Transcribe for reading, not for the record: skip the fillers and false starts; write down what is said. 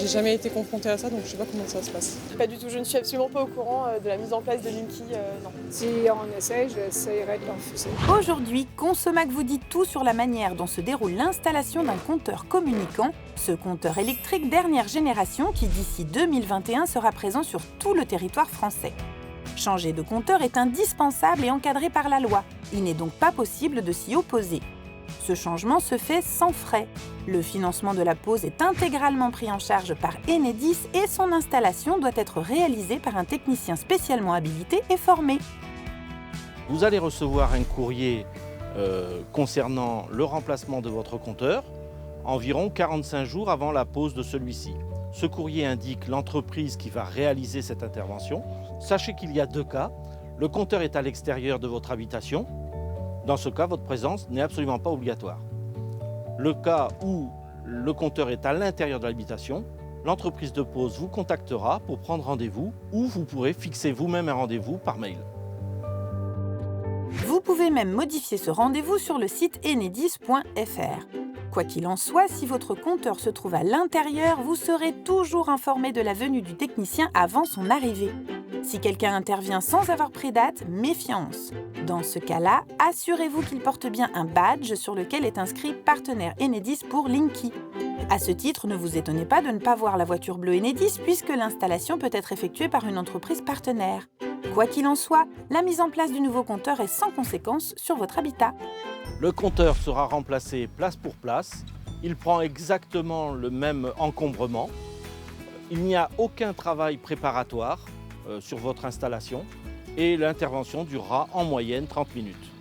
J'ai jamais été confrontée à ça, donc je sais pas comment ça se passe. Pas du tout, je ne suis absolument pas au courant de la mise en place de Linky, non. Si on essaie, j'essaierai de l'enfuser. Aujourd'hui, Consomac vous dit tout sur la manière dont se déroule l'installation d'un compteur communicant, ce compteur électrique dernière génération qui d'ici 2021 sera présent sur tout le territoire français. Changer de compteur est indispensable et encadré par la loi. Il n'est donc pas possible de s'y opposer. Ce changement se fait sans frais. Le financement de la pose est intégralement pris en charge par Enedis et son installation doit être réalisée par un technicien spécialement habilité et formé. Vous allez recevoir un courrier concernant le remplacement de votre compteur environ 45 jours avant la pose de celui-ci. Ce courrier indique l'entreprise qui va réaliser cette intervention. Sachez qu'il y a deux cas. Le compteur est à l'extérieur de votre habitation. Dans ce cas, votre présence n'est absolument pas obligatoire. Le cas où le compteur est à l'intérieur de l'habitation, l'entreprise de pose vous contactera pour prendre rendez-vous ou vous pourrez fixer vous-même un rendez-vous par mail. Vous pouvez même modifier ce rendez-vous sur le site enedis.fr. Quoi qu'il en soit, si votre compteur se trouve à l'intérieur, vous serez toujours informé de la venue du technicien avant son arrivée. Si quelqu'un intervient sans avoir pris date, méfiance. Dans ce cas-là, assurez-vous qu'il porte bien un badge sur lequel est inscrit partenaire Enedis pour Linky. À ce titre, ne vous étonnez pas de ne pas voir la voiture bleue Enedis puisque l'installation peut être effectuée par une entreprise partenaire. Quoi qu'il en soit, la mise en place du nouveau compteur est sans conséquence sur votre habitat. Le compteur sera remplacé place pour place. Il prend exactement le même encombrement. Il n'y a aucun travail préparatoire sur votre installation et l'intervention durera en moyenne 30 minutes.